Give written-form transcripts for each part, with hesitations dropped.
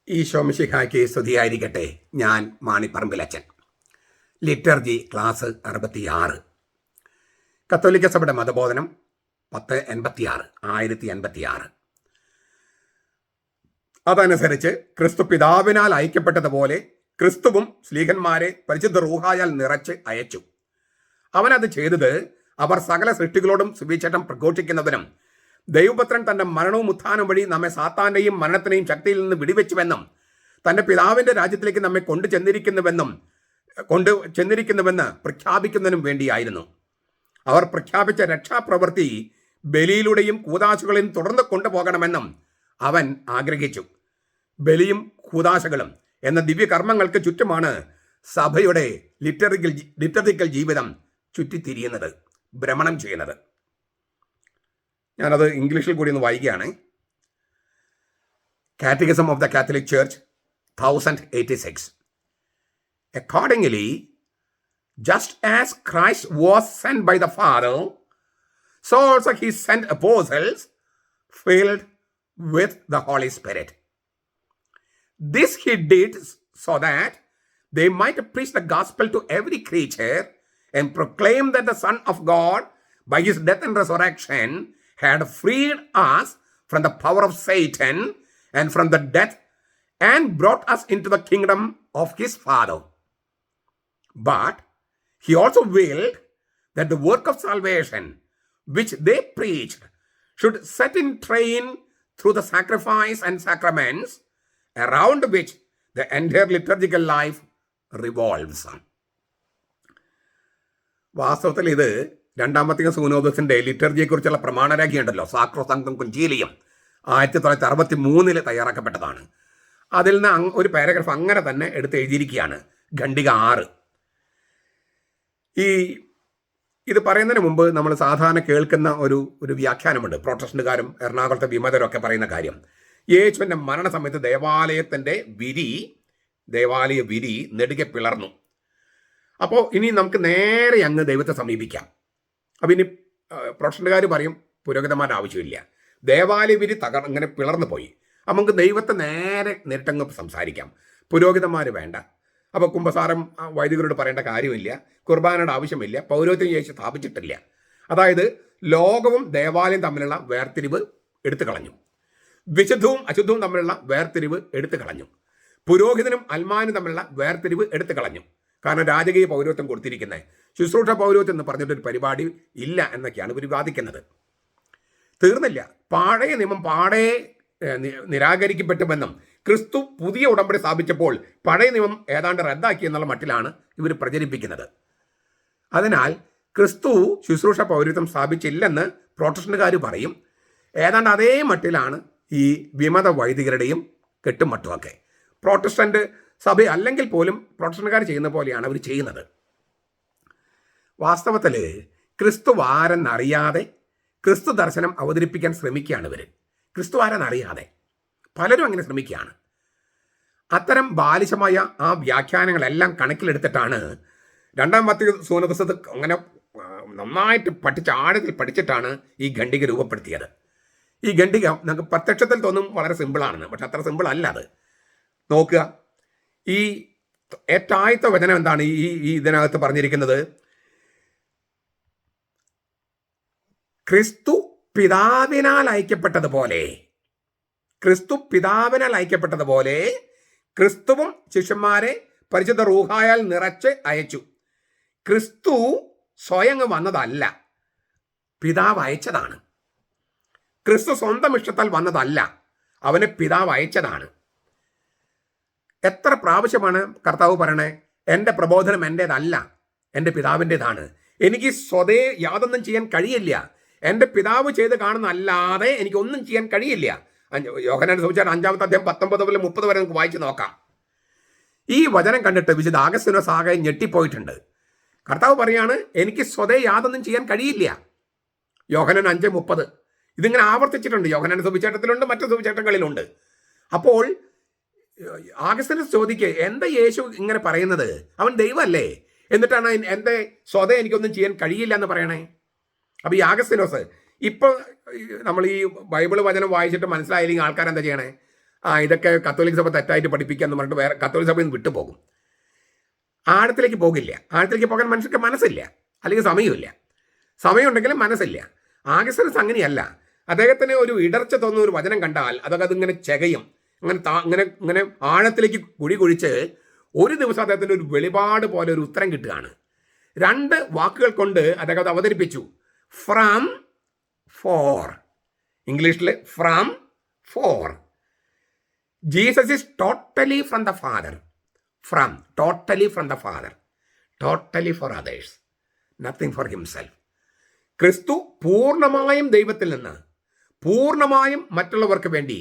ഈശോ മിശിഹായ്ക്ക് സ്തുതിയായിരിക്കട്ടെ. ഞാൻ മാണിപ്പറമ്പിലച്ചൻ. Liturgy class 66. കത്തോലിക്ക സഭയുടെ മതബോധനം 1086. അതനുസരിച്ച് ക്രിസ്തു പിതാവിനാൽ അയക്കപ്പെട്ടതുപോലെ ക്രിസ്തുവും സ്ലീഹന്മാരെ പരിശുദ്ധ റൂഹായാൽ നിറച്ച് അയച്ചു. അവനത് ചെയ്തത് അവർ സകല സൃഷ്ടികളോടും സുവിശേഷം പ്രഘോഷിക്കുന്നതിനും ദൈവപുത്രൻ തന്റെ മരണവും ഉത്ഥാനം വഴി നമ്മെ സാത്താന്റെയും മരണത്തിനെയും ശക്തിയിൽ നിന്ന് വിടിവെച്ചുവെന്നും തന്റെ പിതാവിന്റെ രാജ്യത്തിലേക്ക് നമ്മെ കൊണ്ടുചെന്നിരിക്കുന്നുവെന്ന് പ്രഖ്യാപിക്കുന്നതിനും വേണ്ടിയായിരുന്നു. അവർ പ്രഖ്യാപിച്ച രക്ഷാപ്രവൃത്തി ബലിയിലൂടെയും കൂദാശകളെയും തുടർന്ന് കൊണ്ടുപോകണമെന്നും അവൻ ആഗ്രഹിച്ചു. ബലിയും കൂദാശകളും എന്ന ദിവ്യകർമ്മങ്ങൾക്ക് ചുറ്റുമാണ് സഭയുടെ ലിറ്റർജിക്കൽ ജീവിതം ചുറ്റിത്തിരിയുന്നത്, ഭ്രമണം ചെയ്യുന്നത്. ഞാനത് ഇംഗ്ലീഷിൽ കൂടി ഒന്ന് വായിക്കുകയാണ്. Catechism of the Catholic church 1086. Accordingly, just as Christ was sent by the Father, so also he sent apostles filled with the Holy Spirit. This he did so that they might preach the gospel to every creature and proclaim that the Son of God, by his death and resurrection, had freed us from the power of Satan and from the death and brought us into the kingdom of his Father. But he also willed that the work of salvation which they preached should set in train through the sacrifice and sacraments around which the entire liturgical life revolves. വാസ്തവത്തിൽ ഇത് രണ്ടാം Vatican സൂനോദസിന്റെ ലിറ്റർജിയെക്കുറിച്ചുള്ള പ്രമാണരേഖയുണ്ടല്ലോ, സാക്രോസാങ്ക്തും കൊഞ്ചീലിയം, 1963 തയ്യാറാക്കപ്പെട്ടതാണ്. അതിൽ നിന്ന് ഒരു paragraph അങ്ങനെ തന്നെ എടുത്ത് എഴുതിയിരിക്കുകയാണ്, ഖണ്ഡിക 6. ഇത് പറയുന്നതിന് മുമ്പ് നമ്മൾ സാധാരണ കേൾക്കുന്ന ഒരു വ്യാഖ്യാനമുണ്ട്. പ്രൊട്ടസ്റ്റന്റുകാരും എറണാകുളത്തെ വിമതരും ഒക്കെ പറയുന്ന കാര്യം, യേശുവിൻ്റെ മരണസമയത്ത് ദേവാലയ വിരി നെടുകെ പിളർന്നു. അപ്പോൾ ഇനി നമുക്ക് നേരെ അങ്ങ് ദൈവത്തെ സമീപിക്കാം. അപ്പം ഇനി പ്രൊട്ടസ്റ്റന്റുകാർ പറയും പുരോഹിതന്മാരുടെ ആവശ്യമില്ല, ദേവാലയ വിരി ഇങ്ങനെ പിളർന്നു പോയി, അപ്പം നമുക്ക് ദൈവത്തെ നേരെ നേരിട്ടങ്ങ് സംസാരിക്കാം, പുരോഹിതന്മാർ വേണ്ട. അപ്പോൾ കുമ്പസാരം വൈദികരോട് പറയേണ്ട കാര്യമില്ല, കുർബാനയുടെ ആവശ്യമില്ല, പൗരോഹിത്യം യേശു സ്ഥാപിച്ചിട്ടില്ല. അതായത് ലോകവും ദേവാലയം തമ്മിലുള്ള വേർതിരിവ് എടുത്തു കളഞ്ഞു, വിശുദ്ധവും അശുദ്ധവും തമ്മിലുള്ള വേർതിരിവ് എടുത്തു കളഞ്ഞു, പുരോഹിതനും അൽമാനും തമ്മിലുള്ള വേർതിരിവ് എടുത്തു കളഞ്ഞു. കാരണം രാജകീയ പൗരോഹിത്യം കൊടുത്തിരിക്കുന്നത്, ശുശ്രൂഷ പൗരോഹിത്യം എന്ന് പറഞ്ഞിട്ടൊരു പരിപാടി ഇല്ല എന്നൊക്കെയാണ് ഇവർ വാദിക്കുന്നത്. തീർന്നില്ല, പഴയ നിയമം പാടെ നിരാകരിക്കപ്പെട്ടുവെന്നും ക്രിസ്തു പുതിയ ഉടമ്പടി സ്ഥാപിച്ചപ്പോൾ പഴയ നിയമം ഏതാണ്ട് റദ്ദാക്കി എന്നുള്ള മട്ടിലാണ് ഇവർ പ്രചരിപ്പിക്കുന്നത്. അതിനാൽ ക്രിസ്തു ശുശ്രൂഷ പൗരോഹിത്യം സ്ഥാപിച്ചില്ലെന്ന് പ്രൊട്ടസ്റ്റന്റുകാർ പറയും. ഏതാണ്ട് അതേ മട്ടിലാണ് ഈ വിമത വൈദികരുടെയും കെട്ടുമട്ടുമൊക്കെ. പ്രൊട്ടസ്റ്റന്റ് സഭ അല്ലെങ്കിൽ പോലും പ്രൊട്ടസ്റ്റന്റുകാർ ചെയ്യുന്ന പോലെയാണ് അവർ ചെയ്യുന്നത്. വാസ്തവത്തിൽ ക്രിസ്തു ആരെന്നറിയാതെ ക്രിസ്തു ദർശനം അവതരിപ്പിക്കാൻ ശ്രമിക്കുകയാണ് ഇവർ. ക്രിസ്തു ആരെന്നറിയാതെ പലരും അങ്ങനെ ശ്രമിക്കുകയാണ്. അത്തരം ബാലിശമായ ആ വ്യാഖ്യാനങ്ങളെല്ലാം കണക്കിലെടുത്തിട്ടാണ് രണ്ടാം വത്തിക്കാൻ സൂനദസ് അങ്ങനെ നന്നായിട്ട് ആഴത്തിൽ പഠിച്ചിട്ടാണ് ഈ ഖണ്ഡിക രൂപപ്പെടുത്തിയത്. ഈ ഖണ്ഡിക നമുക്ക് പ്രത്യക്ഷത്തിൽ തോന്നും വളരെ സിമ്പിളാണെന്ന്, പക്ഷെ അത്ര സിമ്പിൾ അല്ല. അത് നോക്കുക, ഈ ഏറ്റായത്ത വചനം എന്താണ് ഈ ഇതിനകത്ത് പറഞ്ഞിരിക്കുന്നത്? ക്രിസ്തു പിതാവിനാൽ അയക്കപ്പെട്ടതുപോലെ ക്രിസ്തുവും ശിഷ്യന്മാരെ പരിശുദ്ധ റൂഹായാൽ നിറച്ച് അയച്ചു. ക്രിസ്തു സ്വയം വന്നതല്ല, പിതാവ് അയച്ചതാണ്. ക്രിസ്തു സ്വന്തം ഇഷ്ടത്താൽ വന്നതല്ല, അവനെ പിതാവ് അയച്ചതാണ്. എത്ര പ്രാവശ്യമാണ് കർത്താവ് പറയണേ, എൻ്റെ പ്രബോധനം എൻ്റേതല്ല, എൻ്റെ പിതാവിൻ്റെതാണ്. എനിക്ക് സ്വതേ യാതൊന്നും ചെയ്യാൻ കഴിയില്ല, എൻ്റെ പിതാവ് ചെയ്ത് കാണുന്നല്ലാതെ എനിക്കൊന്നും ചെയ്യാൻ കഴിയില്ല. യോഹന്നാൻ സുവിശേഷം 5-ാമത്തെ അധ്യായം 19 മുതൽ 30 വരെ നമുക്ക് വായിച്ച് നോക്കാം. ഈ വചനം കണ്ടിട്ട് വിശുദ്ധ അഗസ്തീനോസ് ആകെ ഞെട്ടിപ്പോയിട്ടുണ്ട്. കർത്താവ് പറയാണ്, എനിക്ക് സ്വതേ യാതൊന്നും ചെയ്യാൻ കഴിയില്ല. യോഹന്നാൻ 5:30 ഇതിങ്ങനെ ആവർത്തിച്ചിട്ടുണ്ട്. യോഹന്നാൻ സുവിശേഷത്തിലുണ്ട്, മറ്റു സുവിശേഷങ്ങളിലുണ്ട്. അപ്പോൾ അഗസ്തീനോസ് ചോദിക്കുക, എന്താ യേശു ഇങ്ങനെ പറയുന്നത്? അവൻ ദൈവമല്ലേ, എന്നിട്ടാണ് എൻ്റെ സ്വതേ എനിക്കൊന്നും ചെയ്യാൻ കഴിയില്ല എന്ന് പറയണേ? അപ്പോൾ ഈ അഗസ്തീനോസ് ഇപ്പോൾ നമ്മൾ ഈ ബൈബിൾ വചനം വായിച്ചിട്ട് മനസ്സിലായില്ലെങ്കിൽ ആൾക്കാരെന്താ ചെയ്യണേ? ഇതൊക്കെ കത്തോലിക്ക സഭ തെറ്റായിട്ട് പഠിപ്പിക്കുക എന്ന് പറഞ്ഞിട്ട് വേറെ കത്തോലിക്ക സഭയിൽ നിന്ന് വിട്ടുപോകും. ആഴത്തിലേക്ക് പോകില്ല. ആഴത്തിലേക്ക് പോകാൻ മനുഷ്യർക്ക് മനസ്സില്ല, അല്ലെങ്കിൽ സമയമില്ല. സമയമുണ്ടെങ്കിലും മനസ്സില്ല. ആഗസ്റ്റിനസ് അങ്ങനെയല്ല. അദ്ദേഹത്തിന് ഒരു ഇടർച്ച തോന്നുന്ന ഒരു വചനം കണ്ടാൽ അതൊക്കെ അതിങ്ങനെ ചെകയും, ഇങ്ങനെ ആഴത്തിലേക്ക് കുഴിച്ച് ഒരു ദിവസം അദ്ദേഹത്തിൻ്റെ ഒരു വെളിപാട് പോലെ ഒരു ഉത്തരം കിട്ടുകയാണ്. 2 വാക്കുകൾ കൊണ്ട് അദ്ദേഹം അത് അവതരിപ്പിച്ചു. ഫ്രം ഫോർ, ഇംഗ്ലീഷിൽ from for. Jesus is totally from the father. From, totally from the father, totally for others, nothing for himself. ക്രിസ്തു പൂർണ്ണമായും ദൈവത്തിൽ നിന്ന്, പൂർണ്ണമായും മറ്റുള്ളവർക്ക് വേണ്ടി,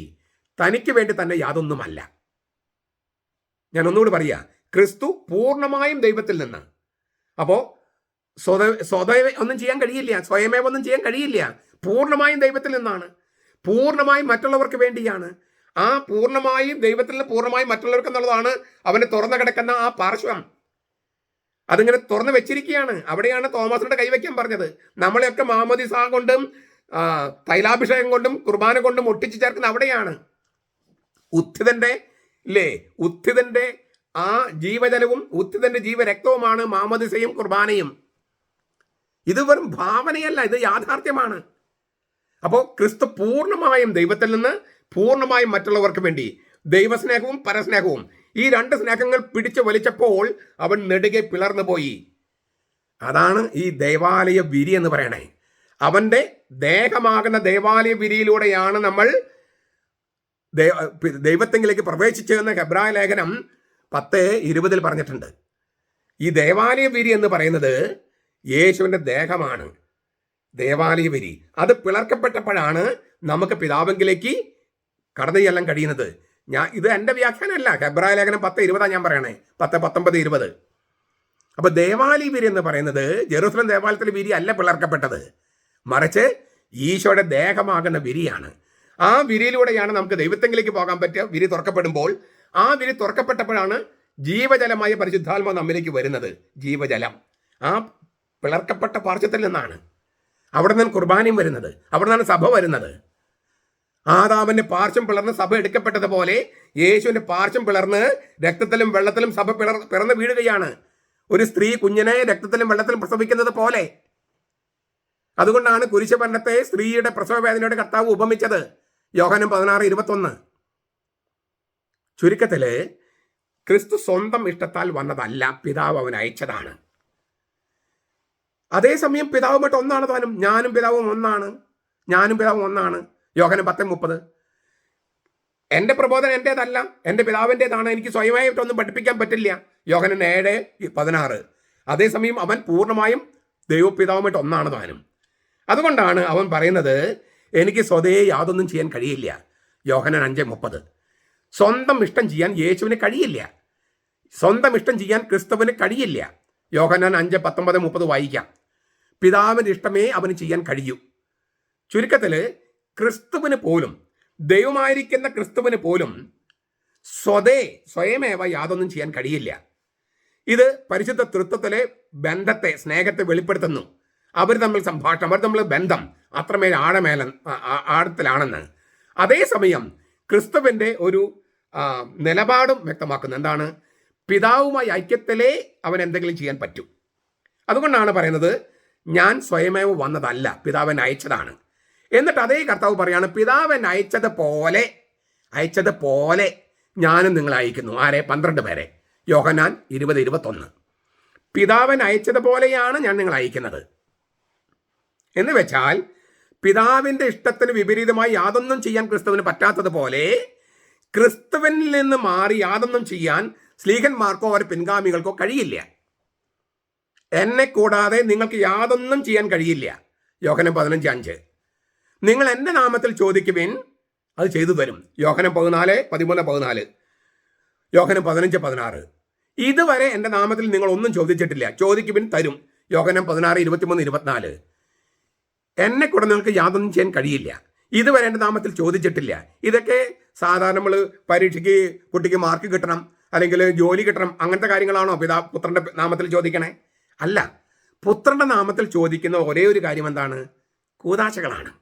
തനിക്ക് വേണ്ടി തന്നെ യാതൊന്നുമല്ല. ഞാൻ ഒന്നുകൂടി പറയുക, ക്രിസ്തു പൂർണ്ണമായും ദൈവത്തിൽ നിന്ന്. അപ്പോൾ സ്വതവേ ഒന്നും ചെയ്യാൻ കഴിയില്ല, സ്വയമേ ഒന്നും ചെയ്യാൻ കഴിയില്ല. പൂർണ്ണമായും ദൈവത്തിൽ നിന്നാണ്, പൂർണ്ണമായും മറ്റുള്ളവർക്ക് വേണ്ടിയാണ്. ആ പൂർണ്ണമായും ദൈവത്തിൽ നിന്ന് പൂർണ്ണമായും മറ്റുള്ളവർക്ക് എന്നുള്ളതാണ് അവന് തുറന്നു കിടക്കുന്ന ആ പാർശ്വം. അതിങ്ങനെ തുറന്നു വെച്ചിരിക്കുകയാണ്. അവിടെയാണ് തോമസിന്റെ കൈവയ്ക്കാൻ പറഞ്ഞത്. നമ്മളെയൊക്കെ മാമോദീസ കൊണ്ടും തൈലാഭിഷേകം കൊണ്ടും കുർബാന കൊണ്ടും ഒട്ടിച്ചു ചേർക്കുന്ന അവിടെയാണ്. ഉത്ഥിതന്റെ ആ ജീവജലവും ഉത്ഥിതന്റെ ജീവരക്തവുമാണ് മാമോദീസയും കുർബാനയും. ഇത് വെറും ഭാവനയല്ല, ഇത് യാഥാർത്ഥ്യമാണ്. അപ്പോൾ ക്രിസ്തു പൂർണ്ണമായും ദൈവത്തിൽ നിന്ന്, പൂർണ്ണമായും മറ്റുള്ളവർക്ക് വേണ്ടി. ദൈവസ്നേഹവും പരസ്നേഹവും, ഈ 2 സ്നേഹങ്ങൾ പിടിച്ചു വലിച്ചപ്പോൾ അവൻ നെടുകെ പിളർന്നു പോയി. അതാണ് ഈ ദേവാലയ വിരി എന്ന് പറയണേ. അവന്റെ ദേഹമാകുന്ന ദേവാലയ വിരിയിലൂടെയാണ് നമ്മൾ ദൈവത്തെങ്കിലേക്ക് പ്രവേശിച്ചതെന്ന് ഹെബ്രായ ലേഖനം 10:20 പറഞ്ഞിട്ടുണ്ട്. ഈ ദേവാലയ വിരി എന്ന് പറയുന്നത് യേശുവിൻ്റെ ദേഹമാണ്. ദേവാലയ വിരി അത് പിളർക്കപ്പെട്ടപ്പോഴാണ് നമുക്ക് പിതാവെങ്കിലേക്ക് കടന്നു ചെല്ലാൻ കഴിയുന്നത്. ഇത് എൻ്റെ വ്യാഖ്യാനമല്ല, ഹെബ്രായ ലേഖനം 10:20 ഞാൻ പറയണേ, 10, 19, 20. അപ്പൊ ദേവാലയ വിരി എന്ന് പറയുന്നത് ജെറൂസലം ദേവാലയത്തിലെ വിരി അല്ല പിളർക്കപ്പെട്ടത്, മറിച്ച് ഈശോയുടെ ദേഹമാകുന്ന വിരിയാണ്. ആ വിരിയിലൂടെയാണ് നമുക്ക് ദൈവത്തെങ്കിലേക്ക് പോകാൻ പറ്റുക. വിരി തുറക്കപ്പെടുമ്പോൾ, ആ വിരി തുറക്കപ്പെട്ടപ്പോഴാണ് ജീവജലമായ പരിശുദ്ധാത്മാവ് നമ്മിലേക്ക് വരുന്നത്. ജീവജലം ആ പിളർക്കപ്പെട്ട പാർശ്വത്തിൽ നിന്നാണ്. അവിടെ നിന്നാണ് കുർബാനയും വരുന്നത്, അവിടെ നിന്നാണ് സഭ വരുന്നത്. ആദാമിന്റെ പാർശ്വം പിളർന്ന് സഭ എടുക്കപ്പെട്ടതുപോലെ യേശുവിന്റെ പാർശ്വം പിളർന്ന് രക്തത്തിലും വെള്ളത്തിലും സഭ പിറന്ന് വീഴുകയാണ്. ഒരു സ്ത്രീ കുഞ്ഞിനെ രക്തത്തിലും വെള്ളത്തിലും പ്രസവിക്കുന്നത് പോലെ. അതുകൊണ്ടാണ് കുരിശുമരണത്തെ സ്ത്രീയുടെ പ്രസവ വേദനയുടെ കർത്താവ് ഉപമിച്ചത്. യോഹന്നാൻ 16:21. ചുരുക്കത്തില് ക്രിസ്തു സ്വന്തം ഇഷ്ടത്താൽ വന്നതല്ല, പിതാവ് അവൻ അയച്ചതാണ്. അതേസമയം പിതാവുമായിട്ട് ഒന്നാണ് താനും. ഞാനും പിതാവും ഒന്നാണ്. യോഹന്നാൻ 10:30. എൻ്റെ പ്രബോധനം എൻ്റേതല്ല, എൻ്റെ പിതാവിൻ്റെതാണ്, എനിക്ക് സ്വയമായിട്ടൊന്നും പഠിപ്പിക്കാൻ പറ്റില്ല. യോഹന്നാൻ 7:16. അതേസമയം അവൻ പൂർണ്ണമായും ദൈവപിതാവുമായിട്ട് ഒന്നാണ് താനും. അതുകൊണ്ടാണ് അവൻ പറയുന്നത്, എനിക്ക് സ്വതേ യാതൊന്നും ചെയ്യാൻ കഴിയില്ല. യോഹന്നാൻ 5:30. സ്വന്തം ഇഷ്ടം ചെയ്യാൻ യേശുവിന് കഴിയില്ല, സ്വന്തം ഇഷ്ടം ചെയ്യാൻ ക്രിസ്തുവിന് കഴിയില്ല. യോഹന്നാൻ 5:19-30 വായിക്കാം. പിതാവിൻ്റെ ഇഷ്ടമേ അവന് ചെയ്യാൻ കഴിയൂ. ചുരുക്കത്തിൽ ക്രിസ്തുവിന് പോലും, ദൈവമായിരിക്കുന്ന ക്രിസ്തുവിന് പോലും സ്വയമേവ യാതൊന്നും ചെയ്യാൻ കഴിയില്ല. ഇത് പരിശുദ്ധ തൃത്വത്തിലെ ബന്ധത്തെ, സ്നേഹത്തെ വെളിപ്പെടുത്തുന്നു. അവർ തമ്മിൽ സംഭാഷണം, അവർ തമ്മിൽ ബന്ധം അത്രമേൽ ആഴത്തിലാണെന്ന്. അതേസമയം ക്രിസ്തുവിൻ്റെ ഒരു നിലപാടും വ്യക്തമാക്കുന്നു. എന്താണ്? പിതാവുമായി ഐക്യത്തിലേ അവൻ എന്തെങ്കിലും ചെയ്യാൻ പറ്റൂ. അതുകൊണ്ടാണ് പറയുന്നത്, ഞാൻ സ്വയമേവ വന്നതല്ല, പിതാവൻ അയച്ചതാണ്. എന്നിട്ട് അതേ കർത്താവ് പറയാണ്, പിതാവൻ അയച്ചതുപോലെ ഞാനും നിങ്ങളെ അയക്കുന്നു. ആരെ? 12 പേരെ. യോഹന്നാൻ 20:21. പിതാവൻ അയച്ചതുപോലെയാണ് ഞാൻ നിങ്ങളെ അയക്കുന്നത്. എന്ന് വെച്ചാൽ പിതാവിൻ്റെ ഇഷ്ടത്തിന് വിപരീതമായി യാതൊന്നും ചെയ്യാൻ ക്രിസ്തുവിന് പറ്റാത്തതുപോലെ ക്രിസ്തുവിനിൽ നിന്ന് മാറി യാതൊന്നും ചെയ്യാൻ സ്ലീഹന്മാർക്കോ അവർ പിൻഗാമികൾക്കോ കഴിയില്ല. എന്നെ കൂടാതെ നിങ്ങൾക്ക് യാതൊന്നും ചെയ്യാൻ കഴിയില്ല. യോഹന്നാൻ 15:5. നിങ്ങൾ എൻ്റെ നാമത്തിൽ ചോദിക്കുവിൻ, അത് ചെയ്തു തരും. യോഹന്നാൻ 14:13-14. യോഹന്നാൻ 15:16. ഇതുവരെ എൻ്റെ നാമത്തിൽ നിങ്ങൾ ഒന്നും ചോദിച്ചിട്ടില്ല, ചോദിക്കുവിൻ തരും. യോഹന്നാൻ 16:23-24. എന്നെ കൂടെ നിങ്ങൾക്ക് യാതൊന്നും ചെയ്യാൻ കഴിയില്ല, ഇതുവരെ എൻ്റെ നാമത്തിൽ ചോദിച്ചിട്ടില്ല. ഇതൊക്കെ സാധാരണ നമ്മൾ പരീക്ഷയ്ക്ക് കുട്ടിക്ക് മാർക്ക് കിട്ടണം, അല്ലെങ്കിൽ ജോലി കിട്ടണം, അങ്ങനത്തെ കാര്യങ്ങളാണോ പുത്രൻ്റെ നാമത്തിൽ ചോദിക്കണേ? അല്ല. പുത്രൻ്റെ നാമത്തിൽ ചോദിക്കുന്ന ഒരേ ഒരു കാര്യം എന്താണ്? കൂദാശകളാണ്.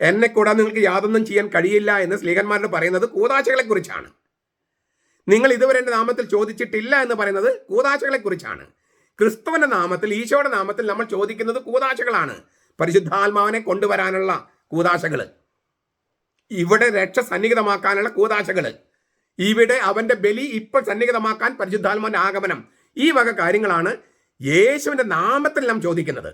എന്നെ കൂടാതെ നിങ്ങൾക്ക് യാതൊന്നും ചെയ്യാൻ കഴിയില്ല എന്ന് സ്ലീഹന്മാരോട് പറയുന്നത് കൂദാശകളെ കുറിച്ചാണ്. നിങ്ങൾ ഇതുവരെ എൻ്റെ നാമത്തിൽ ചോദിച്ചിട്ടില്ല എന്ന് പറയുന്നത് കൂദാശകളെ കുറിച്ചാണ്. ക്രിസ്തുവിന്റെ നാമത്തിൽ, ഈശോയുടെ നാമത്തിൽ നമ്മൾ ചോദിക്കുന്നത് കൂദാശകളാണ്. പരിശുദ്ധാത്മാവിനെ കൊണ്ടുവരാനുള്ള കൂദാശകൾ, ഇവിടെ രക്ഷ സന്നിഹിതമാക്കാനുള്ള കൂദാശകൾ, ഇവിടെ അവന്റെ ബലി ഇപ്പോൾ സന്നിഹിതമാക്കാൻ പരിശുദ്ധാത്മാവിന്റെ ആഗമനം, ഈ വക കാര്യങ്ങളാണ് യേശുവിന്റെ നാമത്തിൽ നാം ചോദിക്കുന്നത്.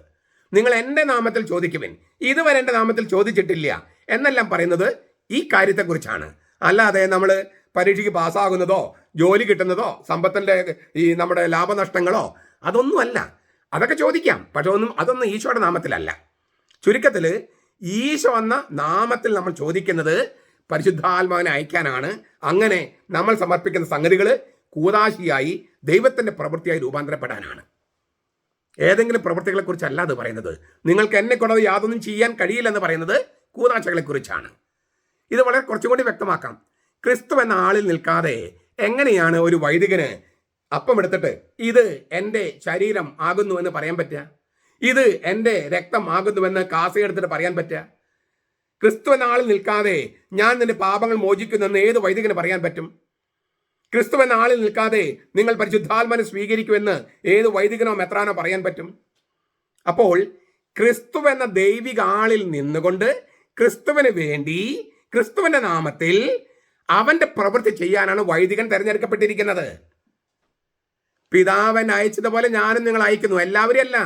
നിങ്ങൾ എൻ്റെ നാമത്തിൽ ചോദിക്കുവിൻ, ഇതുവരെ എൻ്റെ നാമത്തിൽ ചോദിച്ചിട്ടില്ല എന്നെല്ലാം പറയുന്നത് ഈ കാര്യത്തെക്കുറിച്ചാണ്. അല്ലാതെ നമ്മൾ പരീക്ഷയ്ക്ക് പാസ്സാകുന്നതോ ജോലി കിട്ടുന്നതോ സമ്പത്തിൻ്റെ ഈ നമ്മുടെ ലാഭനഷ്ടങ്ങളോ അതൊന്നുമല്ല. അതൊക്കെ ചോദിക്കാം, പക്ഷെ അതൊന്നും ഈശോയുടെ നാമത്തിലല്ല. ചുരുക്കത്തിൽ ഈശോ എന്ന നാമത്തിൽ നമ്മൾ ചോദിക്കുന്നത് പരിശുദ്ധാത്മാവിനെ അയക്കാനാണ്. അങ്ങനെ നമ്മൾ സമർപ്പിക്കുന്ന സംഗതികൾ കൂദാശിയായി ദൈവത്തിൻ്റെ പ്രവൃത്തിയായി രൂപാന്തരപ്പെടാനാണ്. ഏതെങ്കിലും പ്രവൃത്തികളെക്കുറിച്ചല്ല അത് പറയുന്നത്. നിങ്ങൾക്ക് എന്നെ കൊണ്ടത് യാതൊന്നും ചെയ്യാൻ കഴിയില്ലെന്ന് പറയുന്നത് കൂദാശകളെക്കുറിച്ചാണ്. ഇത് വളരെ കുറച്ചും കൂടി വ്യക്തമാക്കാം. ക്രിസ്തു എന്ന ആളിൽ നിൽക്കാതെ എങ്ങനെയാണ് ഒരു വൈദികന് അപ്പം എടുത്തിട്ട് ഇത് എൻ്റെ ശരീരം ആകുന്നു എന്ന് പറയാൻ പറ്റുക? ഇത് എൻ്റെ രക്തം ആകുന്നുവെന്ന് കാസയെടുത്തിട്ട് പറയാൻ പറ്റുക? ക്രിസ്തു എന്ന ആളിൽ നിൽക്കാതെ ഞാൻ നിന്റെ പാപങ്ങൾ മോചിക്കുന്നെന്ന് ഏത് വൈദികന് പറയാൻ പറ്റും? ക്രിസ്തു എന്ന ആളിൽ നിൽക്കാതെ നിങ്ങൾ പരിശുദ്ധാത്മാവിനെ സ്വീകരിക്കുമെന്ന് ഏത് വൈദികനോ മെത്രാനോ പറയാൻ പറ്റും? അപ്പോൾ ക്രിസ്തു എന്ന ദൈവിക ആളിൽ നിന്നുകൊണ്ട് ക്രിസ്തുവിന് വേണ്ടി ക്രിസ്തുവിന്റെ നാമത്തിൽ അവന്റെ പ്രവൃത്തി ചെയ്യാനാണ് വൈദികൻ തിരഞ്ഞെടുക്കപ്പെട്ടിരിക്കുന്നത്. പിതാവൻ അയച്ചതുപോലെ ഞാനും നിങ്ങൾ അയക്കുന്നു, എല്ലാവരും അല്ല.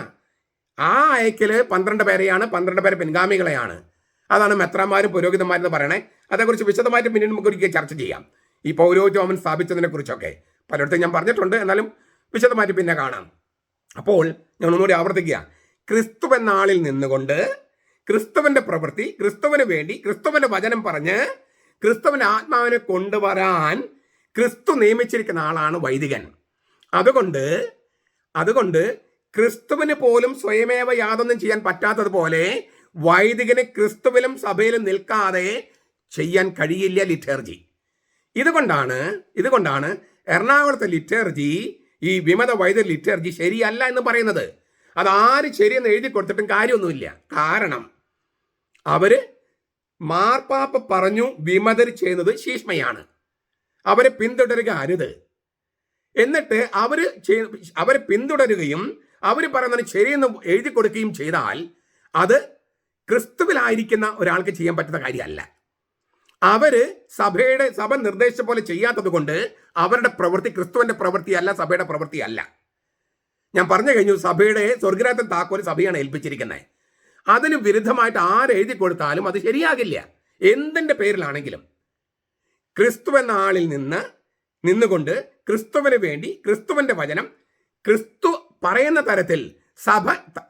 ആ അയക്കല് 12 പേരെയാണ്, 12 പേരെ പിൻഗാമികളെയാണ്. അതാണ് മെത്രാന്മാരും പുരോഹിതന്മാരും എന്ന് പറയണേ. അതേക്കുറിച്ച് വിശദമായിട്ട് പിന്നീട് നമുക്ക് ഒരിക്കൽ ചർച്ച ചെയ്യാം. ഈ പൗരോഹിത്യം അവൻ സ്ഥാപിച്ചതിനെ കുറിച്ചൊക്കെ പലയിടത്തും ഞാൻ പറഞ്ഞിട്ടുണ്ട്, എന്നാലും വിശദമായിട്ട് പിന്നെ കാണാം. അപ്പോൾ ഞാൻ ഒന്നുകൂടി ആവർത്തിക്കുക, ക്രിസ്തു എന്ന ആളിൽ നിന്നുകൊണ്ട് ക്രിസ്തുവിന്റെ പ്രവൃത്തി, ക്രിസ്തുവിന് വേണ്ടി ക്രിസ്തുവിന്റെ വചനം പറഞ്ഞ് ക്രിസ്തുവിന്റെ ആത്മാവിനെ കൊണ്ടുവരാൻ ക്രിസ്തു നിയമിച്ചിരിക്കുന്ന ആളാണ് വൈദികൻ. അതുകൊണ്ട് ക്രിസ്തുവിന് പോലും സ്വയമേവ യാതൊന്നും ചെയ്യാൻ പറ്റാത്തതുപോലെ വൈദികന് ക്രിസ്തുവിലും സഭയിലും നിൽക്കാതെ ചെയ്യാൻ കഴിയില്ല ലിറ്റർജി. ഇതുകൊണ്ടാണ് എറണാകുളത്തെ ലിറ്റർജി, ഈ വിമത വൈദിക ലിറ്റർജി ശരിയല്ല എന്ന് പറയുന്നത്. അതാര് ശരിയെന്ന് എഴുതി കൊടുത്തിട്ടും കാര്യമൊന്നുമില്ല. കാരണം അവര് മാർപ്പാപ്പ പറഞ്ഞു വിമതർ ചെയ്യുന്നത് ശീഷ്മയാണ്, അവരെ പിന്തുടരുക അരുത്. എന്നിട്ട് അവരെ പിന്തുടരുകയും അവർ പറയുന്നത് ശരിയെന്ന് എഴുതി കൊടുക്കുകയും ചെയ്താൽ അത് ക്രിസ്തുവിലായിരിക്കുന്ന ഒരാൾക്ക് ചെയ്യാൻ പറ്റുന്ന കാര്യമല്ല. സഭ നിർദ്ദേശിച്ച പോലെ ചെയ്യാത്തത് കൊണ്ട് അവരുടെ പ്രവൃത്തി ക്രിസ്തുവിന്റെ പ്രവൃത്തിയല്ല, സഭയുടെ പ്രവൃത്തിയല്ല. ഞാൻ പറഞ്ഞു കഴിഞ്ഞു, സഭയുടെ സ്വർഗ്ഗരാജ്യത്തിൽ താക്കോൽ സഭയാണ് ഏൽപ്പിച്ചിരിക്കുന്നത്. അതിന് വിരുദ്ധമായിട്ട് ആരെഴുതി കൊടുത്താലും അത് ശരിയാകില്ല, എന്തിൻ്റെ പേരിലാണെങ്കിലും. ക്രിസ്തു എന്ന ആളിൽ നിന്നുകൊണ്ട് ക്രിസ്തുവിന് വേണ്ടി ക്രിസ്തുവിന്റെ വചനം ക്രിസ്തു പറയുന്ന തരത്തിൽ, സഭ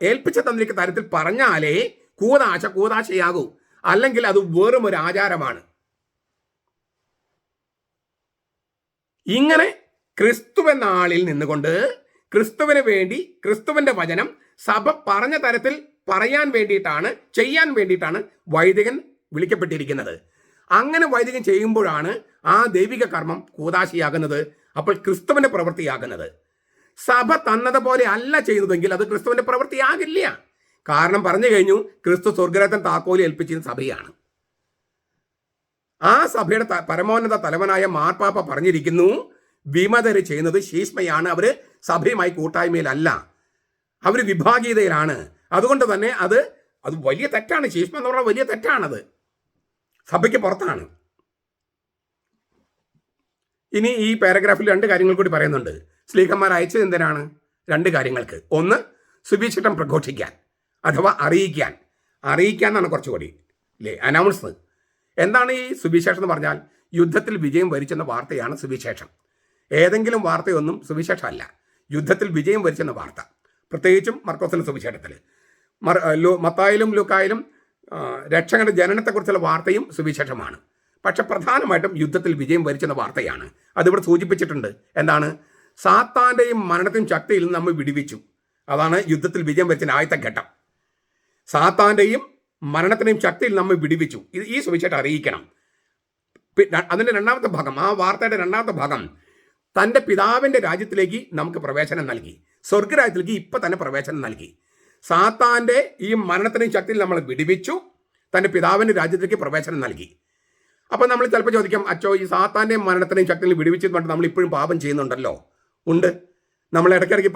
ഏൽപ്പിച്ച തന്നിരിക്കുന്ന തരത്തിൽ പറഞ്ഞാലേ കൂദാശയാകൂ, അല്ലെങ്കിൽ അത് വെറും ഒരു ആചാരമാണ്. ഇങ്ങനെ ക്രിസ്തു എന്ന ആളിൽ നിന്നുകൊണ്ട് ക്രിസ്തുവിന് വേണ്ടി ക്രിസ്തുവിന്റെ വചനം സഭ പറഞ്ഞ തരത്തിൽ പറയാൻ വേണ്ടിയിട്ടാണ്, ചെയ്യാൻ വേണ്ടിയിട്ടാണ് വൈദികൻ വിളിക്കപ്പെട്ടിരിക്കുന്നത്. അങ്ങനെ വൈദികൻ ചെയ്യുമ്പോഴാണ് ആ ദൈവിക കർമ്മം കൂദാശിയാകുന്നത്, അപ്പോൾ ക്രിസ്തുവിന്റെ പ്രവൃത്തിയാകുന്നത്. സഭ തന്നതുപോലെ അല്ല ചെയ്യുന്നതെങ്കിൽ അത് ക്രിസ്തുവിന്റെ പ്രവൃത്തിയാകില്ല. കാരണം പറഞ്ഞു കഴിഞ്ഞു, ക്രിസ്തു സ്വർഗ്ഗരാജ്യത്തിൽ താക്കോൽ ഏൽപ്പിച്ചിരുന്ന സഭയാണ്. ആ സഭയുടെ പരമോന്നത തലവനായ മാർപ്പാപ്പ പറഞ്ഞിരിക്കുന്നു, വിമതര് ചെയ്യുന്നത് ശീഷ്മയാണ്, അവര് സഭയുമായി കൂട്ടായ്മയിലല്ല, അവർ വിഭാഗീയതയിലാണ്. അതുകൊണ്ട് തന്നെ അത് വലിയ തെറ്റാണ്. ശീഷ്മ എന്ന് പറഞ്ഞാൽ വലിയ തെറ്റാണത്, സഭയ്ക്ക് പുറത്താണ്. ഇനി ഈ പാരഗ്രാഫിൽ 2 കാര്യങ്ങൾ കൂടി പറയുന്നുണ്ട്. സ്ലീഹന്മാർ അയച്ചത് എന്തിനാണ്? 2 കാര്യങ്ങൾക്ക്. ഒന്ന്, സുവിശേഷം പ്രഘോഷിക്കാൻ അഥവാ അറിയിക്കാൻ എന്നാണ് കുറച്ചുകൂടി അല്ലേ, അനൗൺസ്. എന്താണ് ഈ സുവിശേഷം എന്ന് പറഞ്ഞാൽ? യുദ്ധത്തിൽ വിജയം വരിച്ചെന്ന വാർത്തയാണ് സുവിശേഷം. ഏതെങ്കിലും വാർത്തയൊന്നും സുവിശേഷമല്ല, യുദ്ധത്തിൽ വിജയം വരിച്ചെന്ന വാർത്ത. പ്രത്യേകിച്ചും മർക്കോസിന്റെ സുവിശേഷത്തിൽ, മത്തായിലും ലൂക്കായിലും രക്ഷകന്റെ ജനനത്തെക്കുറിച്ചുള്ള വാർത്തയും സുവിശേഷമാണ്. പക്ഷെ പ്രധാനമായിട്ടും യുദ്ധത്തിൽ വിജയം വരിച്ചെന്ന വാർത്തയാണ്. അതിവിടെ സൂചിപ്പിച്ചിട്ടുണ്ട്. എന്താണ്? സാത്താന്റെയും മരണത്തെയും ശക്തിയിൽ നിന്ന് നമ്മൾ വിടുവിച്ചു. അതാണ് യുദ്ധത്തിൽ വിജയം വരിച്ച ആദ്യത്തെ ഘട്ടം. സാത്താന്റെയും മരണത്തിനെയും ശക്തിയിൽ നമ്മൾ വിടുവിച്ചു. ഇത് ഈ സുവിശേഷം അറിയിക്കണം. അതിന്റെ 2ാമത്തെ ഭാഗം, ആ വാർത്തയുടെ 2ാമത്തെ ഭാഗം, തൻ്റെ പിതാവിൻ്റെ രാജ്യത്തിലേക്ക് നമുക്ക് പ്രവേശനം നൽകി, സ്വർഗ്ഗരാജ്യത്തിലേക്ക് ഇപ്പം തന്നെ പ്രവേശനം നൽകി. സാത്താൻ്റെ ഈ മരണത്തിനെയും ശക്തിയിൽ നമ്മൾ വിടുവിച്ചു, തൻ്റെ പിതാവിൻ്റെ രാജ്യത്തേക്ക് പ്രവേശനം നൽകി. അപ്പോൾ നമ്മൾ ചിലപ്പോൾ ചോദിക്കാം, അച്ചോ ഈ സാത്താൻ്റെയും മരണത്തിനെയും ശക്തിയും വിടുവിച്ചത് കൊണ്ട് നമ്മൾ ഇപ്പോഴും പാപം ചെയ്യുന്നുണ്ടല്ലോ. ഉണ്ട്. നമ്മൾ ഇടയ്ക്കിടയ്ക്ക്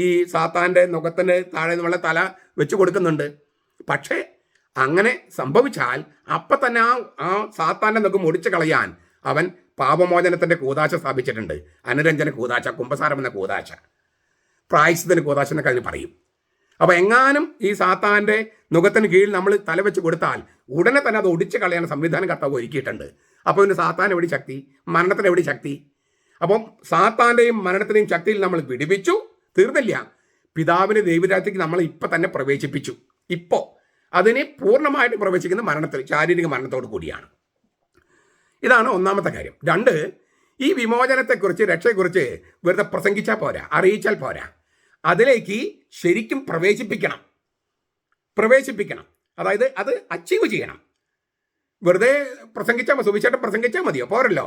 ഈ സാത്താൻ്റെ നുഖത്തിന് താഴെ നമ്മളെ തല വെച്ച് കൊടുക്കുന്നുണ്ട്. പക്ഷേ അങ്ങനെ സംഭവിച്ചാൽ അപ്പം തന്നെ ആ സാത്താൻ്റെ നുഖം ഒടിച്ചു കളയാൻ അവൻ പാപമോചനത്തിൻ്റെ കൂദാശ സ്ഥാപിച്ചിട്ടുണ്ട്. അനുരഞ്ജന കൂദാശ, കുമ്പസാരം എന്ന കൂദാശ, പ്രായശ്ചിത്തത്തിന് കൂദാശ എന്നൊക്കെ അതിന് പറയും. അപ്പോൾ എങ്ങാനും ഈ സാത്താൻ്റെ നുഖത്തിന് കീഴിൽ നമ്മൾ തലവെച്ച് കൊടുത്താൽ ഉടനെ തന്നെ അത് ഒടിച്ചു കളയാൻ സംവിധാനം കർത്താവ് ഒരുക്കിയിട്ടുണ്ട്. അപ്പോൾ പിന്നെ സാത്താൻ എവിടെ ശക്തി, മരണത്തിന് എവിടെ ശക്തി? അപ്പം സാത്താൻ്റെയും മരണത്തിൻ്റെയും ശക്തിയിൽ നമ്മൾ വിടുവിച്ചു, തീർന്നില്ല. പിതാവിൻ്റെ ദൈവരാജ്യത്തേക്ക് നമ്മൾ ഇപ്പം തന്നെ പ്രവേശിപ്പിച്ചു. ഇപ്പോൾ അതിനെ പൂർണ്ണമായിട്ട് പ്രവേശിക്കുന്ന മരണത്തിൽ, ശാരീരിക മരണത്തോടു കൂടിയാണ്. ഇതാണ് ഒന്നാമത്തെ കാര്യം. 2, ഈ വിമോചനത്തെക്കുറിച്ച്, രക്ഷയെക്കുറിച്ച് വെറുതെ പ്രസംഗിച്ചാൽ പോരാ, അറിയിച്ചാൽ പോരാ. അതിലേക്ക് ശരിക്കും പ്രവേശിപ്പിക്കണം. അതായത് അത് അച്ചീവ് ചെയ്യണം. വെറുതെ പ്രസംഗിച്ചാൽ സുവിശേഷം പ്രസംഗിച്ചാൽ മതിയോ? പോരല്ലോ.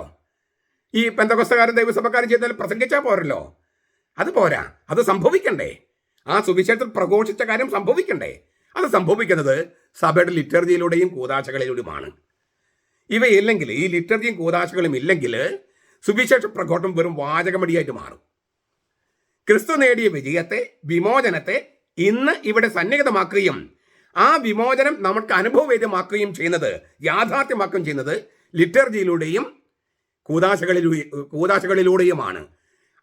ഈ പെന്തക്കോസ്തകാരും ദൈവസഭക്കാരും ചെയ്താൽ പ്രസംഗിച്ചാൽ പോരല്ലോ. അത് പോരാ, അത് സംഭവിക്കണ്ടേ? ആ സുവിശേഷത്തിൽ പ്രഘോഷിച്ച കാര്യം സംഭവിക്കണ്ടേ? അത് സംഭവിക്കുന്നത് സഭയുടെ ലിറ്റർജിയിലൂടെയും കൂദാശകളിലൂടെയുമാണ്. ഇവയില്ലെങ്കിൽ, ഈ ലിറ്റർജിയും കൂദാശകളും ഇല്ലെങ്കിൽ സുവിശേഷ പ്രഘോഷം വെറും വാചകമടിയായിട്ട് മാറും. ക്രിസ്തു നേടിയ വിജയത്തെ, വിമോചനത്തെ ഇന്ന് ഇവിടെ സന്നിഹിതമാക്കുകയും ആ വിമോചനം നമുക്ക് അനുഭവവേദ്യമാക്കുകയും ചെയ്യുന്നത്, യാഥാർത്ഥ്യമാക്കുകയും ചെയ്യുന്നത് ലിറ്റർജിയിലൂടെയും കൂദാശകളിലൂടെയുമാണ്.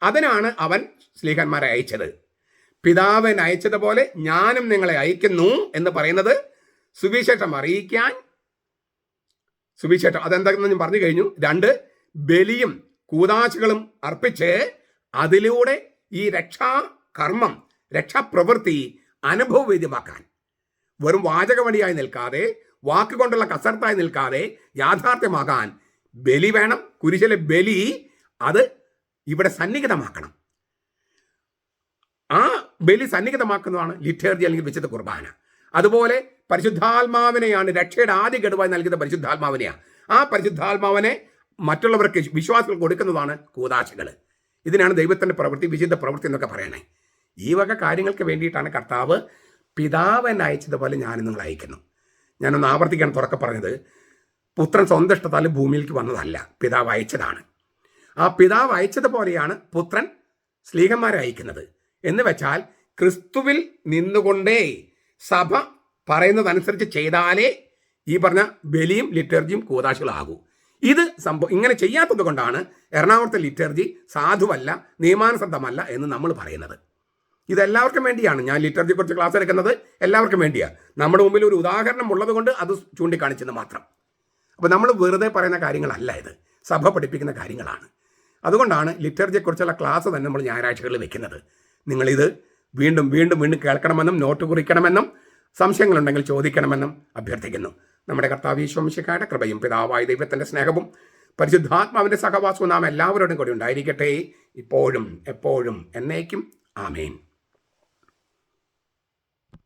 അതിനാണ് അവൻ സ്ലീഹന്മാരെ അയച്ചത്. പിതാവൻ അയച്ചതുപോലെ ഞാനും നിങ്ങളെ അയക്കുന്നു എന്ന് പറയുന്നത് സുവിശേഷം അറിയിക്കാൻ. സുവിശേഷം അതെന്താണെന്ന് ഞാൻ പറഞ്ഞു കഴിഞ്ഞു. 2, ബലിയും കൂദാശകളും അർപ്പിച്ച് അതിലൂടെ ഈ രക്ഷാകർമ്മം, രക്ഷാപ്രവൃത്തി അനുഭവവേദ്യമാക്കാൻ, വെറും വാചകമടിയായി നിൽക്കാതെ, വാക്കുകൊണ്ടുള്ള കസർത്തായി നിൽക്കാതെ യാഥാർത്ഥ്യമാകാൻ ബലി വേണം. കുരിശിലെ ബലി അത് ഇവിടെ സന്നിഹിതമാക്കണം. ആ ബലി സന്നിഹിതമാക്കുന്നതാണ് ലിറ്റർജി അല്ലെങ്കിൽ വിശുദ്ധ കുർബാന. അതുപോലെ പരിശുദ്ധാത്മാവിനെയാണ് രക്ഷയുടെ ആദ്യ ഗഡുവായി നൽകുന്ന പരിശുദ്ധാത്മാവിനെയാണ്. ആ പരിശുദ്ധാത്മാവിനെ മറ്റുള്ളവർക്ക്, വിശ്വാസികൾ കൊടുക്കുന്നതാണ് കൂദാശകൾ. ഇതിനാണ് ദൈവത്തിൻ്റെ പ്രവൃത്തി, വിശുദ്ധ പ്രവൃത്തി എന്നൊക്കെ പറയണേ. ഈ വക കാര്യങ്ങൾക്ക് വേണ്ടിയിട്ടാണ് കർത്താവ് പിതാവൻ അയച്ചതുപോലെ ഞാനും നിങ്ങൾ അയക്കുന്നു. ഞാനൊന്ന് ആവർത്തിക്കാൻ തുറക്കെ പറഞ്ഞത്, പുത്രൻ സ്വന്തം ഇഷ്ടത്താൽ ഭൂമിയിലേക്ക് വന്നതല്ല, പിതാവ് അയച്ചതാണ്. ആ പിതാവ് അയച്ചതുപോലെയാണ് പുത്രൻ സ്ലീഹന്മാരെ അയക്കുന്നത്. എന്ന് വെച്ചാൽ ക്രിസ്തുവിൽ നിന്നുകൊണ്ടേ സഭ പറയുന്നതനുസരിച്ച് ചെയ്താലേ ഈ പറഞ്ഞ ബലിയും ലിറ്റർജിയും കൂദാശകളാകൂ. ഇത് ഇങ്ങനെ ചെയ്യാത്തത് കൊണ്ടാണ് എറണാകുളത്തെ ലിറ്റർജി സാധുവല്ല, നിയമാനുസൃതമല്ല എന്ന് നമ്മൾ പറയുന്നത്. ഇതെല്ലാവർക്കും വേണ്ടിയാണ് ഞാൻ ലിറ്റർജിയെക്കുറിച്ച് ക്ലാസ് എടുക്കുന്നത്. എല്ലാവർക്കും വേണ്ടിയാണ്. നമ്മുടെ മുമ്പിൽ ഒരു ഉദാഹരണം ഉള്ളത് കൊണ്ട് അത് ചൂണ്ടിക്കാണിച്ചെന്ന് മാത്രം. അപ്പോൾ നമ്മൾ വെറുതെ പറയുന്ന കാര്യങ്ങളല്ല, ഇത് സഭ പഠിപ്പിക്കുന്ന കാര്യങ്ങളാണ്. അതുകൊണ്ടാണ് ലിറ്റർജിയെക്കുറിച്ചുള്ള ക്ലാസ് തന്നെ നമ്മൾ ഞായറാഴ്ചകളിൽ വെക്കുന്നത്. നിങ്ങളിത് വീണ്ടും വീണ്ടും വീണ്ടും കേൾക്കണമെന്നും നോട്ട് കുറിക്കണമെന്നും സംശയങ്ങളുണ്ടെങ്കിൽ ചോദിക്കണമെന്നും അഭ്യർത്ഥിക്കുന്നു. നമ്മുടെ കർത്താവ് ഈശോ മിശിഹായുടെ കൃപയും പിതാവായ ദൈവത്തിൻ്റെ സ്നേഹവും പരിശുദ്ധാത്മാവിൻ്റെ സഹവാസവും നാം എല്ലാവരോടും കൂടി ഉണ്ടായിരിക്കട്ടെ, ഇപ്പോഴും എപ്പോഴും എന്നേക്കും. ആമേൻ.